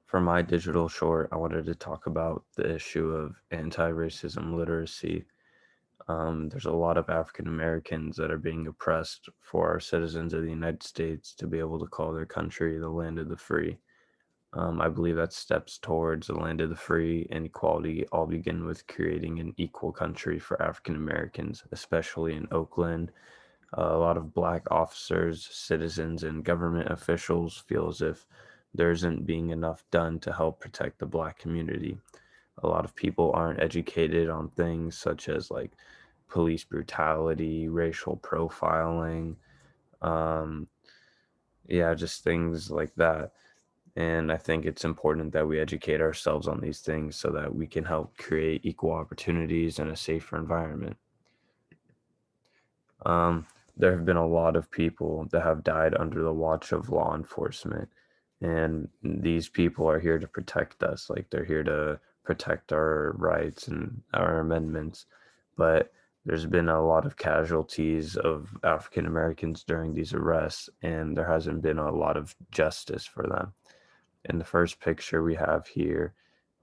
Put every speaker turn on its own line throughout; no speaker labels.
For my digital short, I wanted to talk about the issue of anti-racism literacy. There's a lot of African Americans that are being oppressed for our citizens of the United States to be able to call their country the land of the free. I believe that steps towards the land of the free and equality all begin with creating an equal country for African Americans, especially in Oakland. A lot of black officers, citizens, and government officials feel as if there isn't being enough done to help protect the black community. A lot of people aren't educated on things such as like police brutality, racial profiling, um, yeah, just things like that. And I think it's important that we educate ourselves on these things so that we can help create equal opportunities and a safer environment. Um, there have been a lot of people that have died under the watch of law enforcement, and these people are here to protect us. Like they're here to protect our rights and our amendments. But there's been a lot of casualties of African Americans during these arrests, and there hasn't been a lot of justice for them. In the first picture we have here,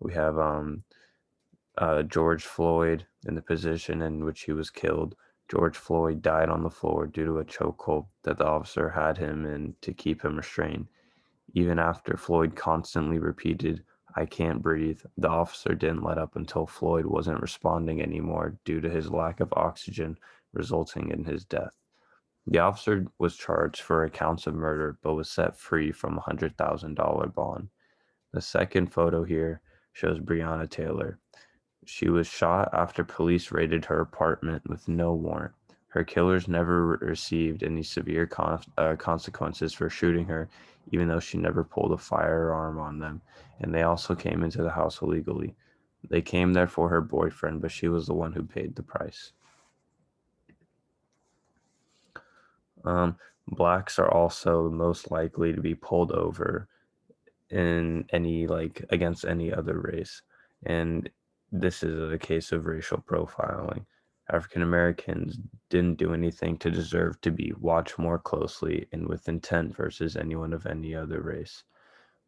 we have George Floyd in the position in which he was killed. George Floyd died on the floor due to a chokehold that the officer had him in to keep him restrained. Even after Floyd constantly repeated, "I can't breathe," the officer didn't let up until Floyd wasn't responding anymore due to his lack of oxygen, resulting in his death. The officer was charged for counts of murder but was set free from a $100,000 bond. The second photo here shows Breonna Taylor. She was shot after police raided her apartment with no warrant. Her killers never received any severe consequences for shooting her, even though she never pulled a firearm on them, and they also came into the house illegally. They came there for her boyfriend, but she was the one who paid the price. Um, Blacks are also most likely to be pulled over in any like against any other race. And this is a case of racial profiling. African Americans didn't do anything to deserve to be watched more closely and with intent versus anyone of any other race.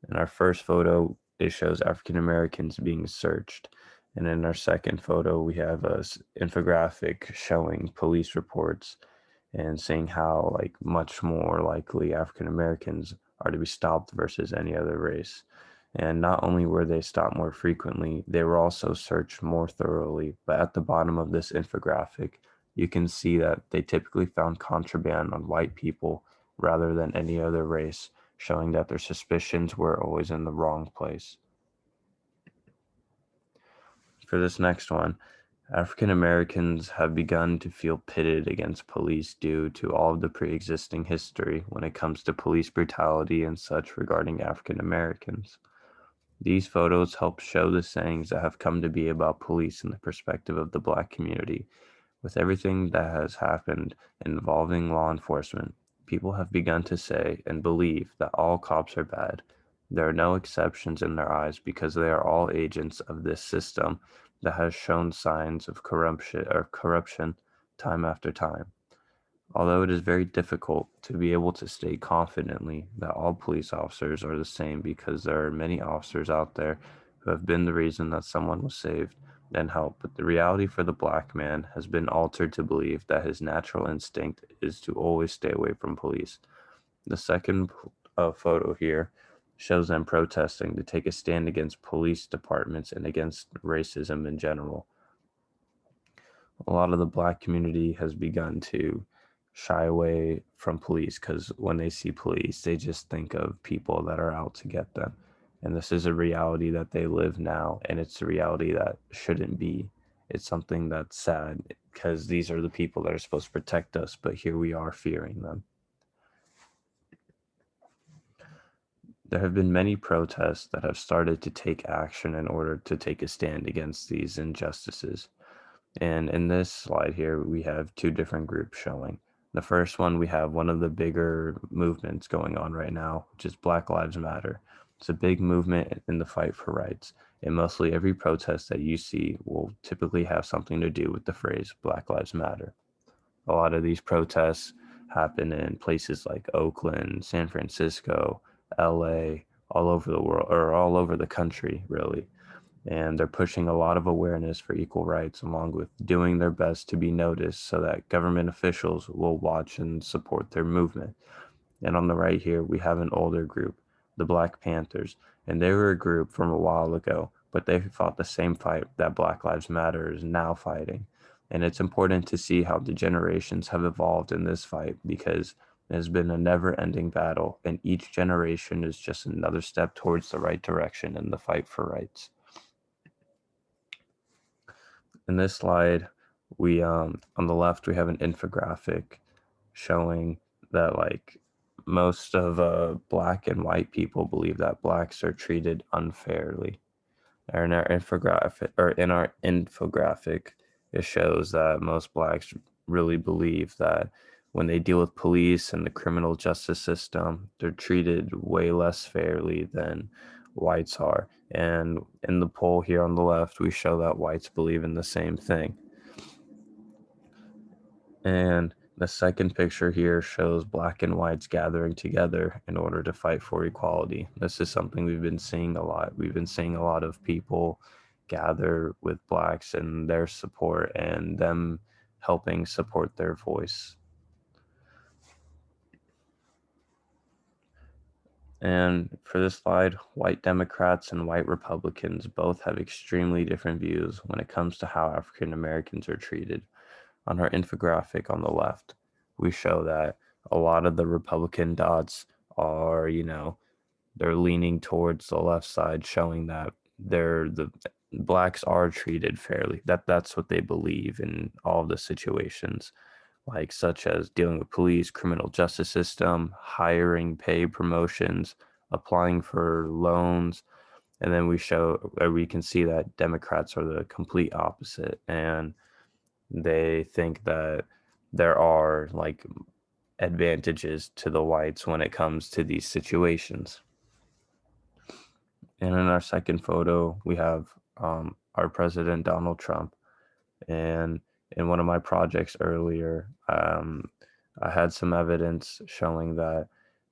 In our first photo, it shows African Americans being searched. And in our second photo, we have a infographic showing police reports and saying how like much more likely African Americans are to be stopped versus any other race. And not only were they stopped more frequently, they were also searched more thoroughly. But at the bottom of this infographic, you can see that they typically found contraband on white people rather than any other race, showing that their suspicions were always in the wrong place. For this next one, African Americans have begun to feel pitted against police due to all of the pre-existing history when it comes to police brutality and such regarding African Americans. These photos help show the sayings that have come to be about police in the perspective of the Black community. With everything that has happened involving law enforcement, people have begun to say and believe that all cops are bad. There are no exceptions in their eyes because they are all agents of this system that has shown signs of corruption time after time. Although it is very difficult to be able to state confidently that all police officers are the same because there are many officers out there who have been the reason that someone was saved and helped, but the reality for the Black man has been altered to believe that his natural instinct is to always stay away from police. The second photo here shows them protesting to take a stand against police departments and against racism in general. A lot of the Black community has begun to shy away from police because when they see police, they just think of people that are out to get them. And this is a reality that they live now, and it's a reality that shouldn't be. It's something that's sad because these are the people that are supposed to protect us, but here we are fearing them. There have been many protests that have started to take action in order to take a stand against these injustices. And in this slide here, we have two different groups showing. The first one, we have one of the bigger movements going on right now, which is Black Lives Matter. It's a big movement in the fight for rights. And mostly every protest that you see will typically have something to do with the phrase Black Lives Matter. A lot of these protests happen in places like Oakland, San Francisco, LA, all over the world, or all over the country, really. And they're pushing a lot of awareness for equal rights, along with doing their best to be noticed so that government officials will watch and support their movement. And on the right here, we have an older group, the Black Panthers, and they were a group from a while ago, but they fought the same fight that Black Lives Matter is now fighting. And it's important to see how the generations have evolved in this fight, because it has been a never ending battle, and each generation is just another step towards the right direction in the fight for rights. In this slide, we on the left we have an infographic showing that like most of black and white people believe that blacks are treated unfairly. Or in our infographic, it shows that most blacks really believe that when they deal with police and the criminal justice system, they're treated way less fairly than whites are. And in the poll here on the left, we show that whites believe in the same thing. And the second picture here shows black and whites gathering together in order to fight for equality. This is something we've been seeing a lot. We've been seeing a lot of people gather with blacks and their support and them helping support their voice. And for this slide, white Democrats and white Republicans both have extremely different views when it comes to how African Americans are treated. On our infographic on the left, we show that a lot of the Republican dots are, they're leaning towards the left side, showing that the blacks are treated fairly. That's what they believe in all of the situations, like such as dealing with police, criminal justice system, hiring, pay, promotions, applying for loans. And then we can see that Democrats are the complete opposite, and they think that there are like advantages to the whites when it comes to these situations. And in our second photo, we have our president, Donald Trump. And in one of my projects earlier, I had some evidence showing that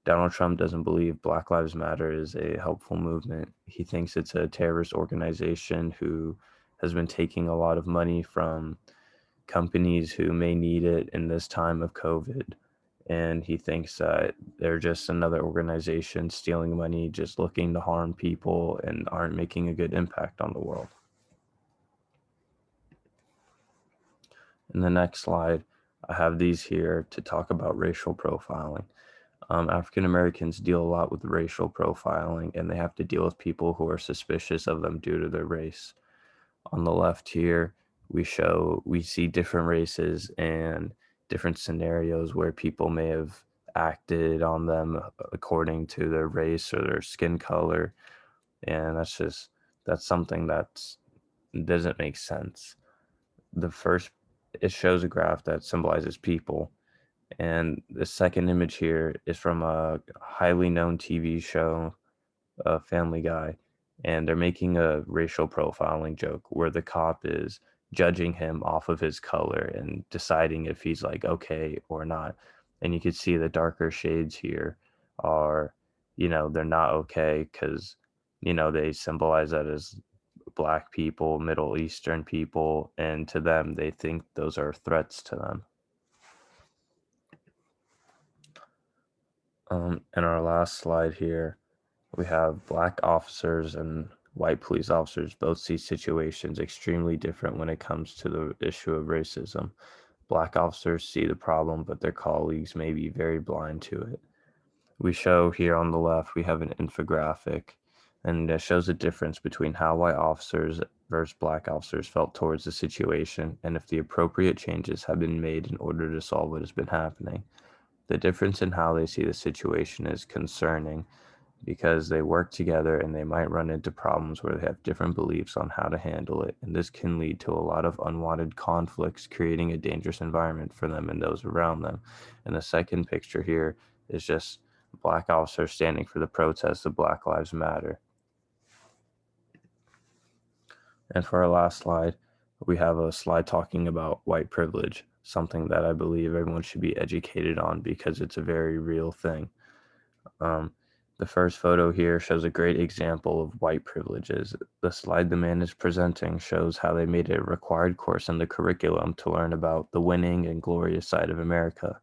Donald Trump doesn't believe Black Lives Matter is a helpful movement. He thinks it's a terrorist organization who has been taking a lot of money from companies who may need it in this time of COVID. And he thinks that they're just another organization stealing money, just looking to harm people and aren't making a good impact on the world. In the next slide, I have these here to talk about racial profiling. African Americans deal a lot with racial profiling, and they have to deal with people who are suspicious of them due to their race. On the left here, we see different races and different scenarios where people may have acted on them according to their race or their skin color. And that's something that doesn't make sense. The first, it shows a graph that symbolizes people. And the second image here is from a highly known TV show, Family Guy, and they're making a racial profiling joke where the cop is judging him off of his color and deciding if he's like okay or not. And you can see the darker shades here are, they're not okay because, they symbolize that as Black people, Middle Eastern people, and to them, they think those are threats to them. In our last slide here, we have Black officers and white police officers both see situations extremely different when it comes to the issue of racism. Black officers see the problem, but their colleagues may be very blind to it. We show here on the left, we have an infographic, and it shows the difference between how white officers versus Black officers felt towards the situation and if the appropriate changes have been made in order to solve what has been happening. The difference in how they see the situation is concerning, because they work together and they might run into problems where they have different beliefs on how to handle it. And this can lead to a lot of unwanted conflicts, creating a dangerous environment for them and those around them. And the second picture here is just Black officers standing for the protest of Black Lives Matter. And for our last slide, we have a slide talking about white privilege, something that I believe everyone should be educated on because it's a very real thing. The first photo here shows a great example of white privileges. The slide the man is presenting shows how they made it a required course in the curriculum to learn about the winning and glorious side of America,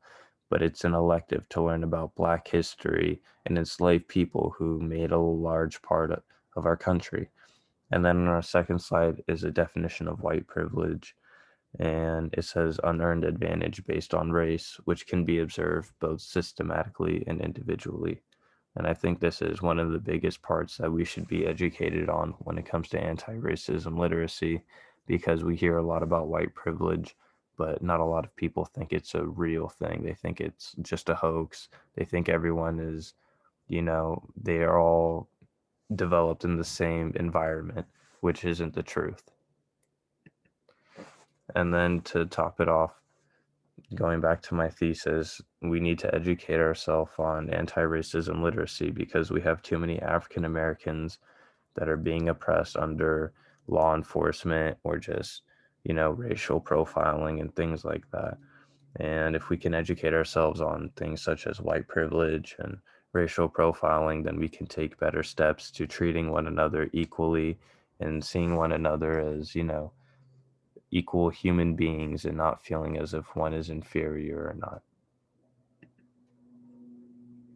but it's an elective to learn about Black history and enslaved people who made a large part of our country. And then on our second slide is a definition of white privilege, and it says unearned advantage based on race, which can be observed both systematically and individually. And I think this is one of the biggest parts that we should be educated on when it comes to anti-racism literacy, because we hear a lot about white privilege, but not a lot of people think it's a real thing. They think it's just a hoax. They think everyone is, they are all developed in the same environment, which isn't the truth. And then to top it off, going back to my thesis, we need to educate ourselves on anti-racism literacy because we have too many African Americans that are being oppressed under law enforcement or just, racial profiling and things like that. And if we can educate ourselves on things such as white privilege and racial profiling, then we can take better steps to treating one another equally and seeing one another as, equal human beings and not feeling as if one is inferior or not.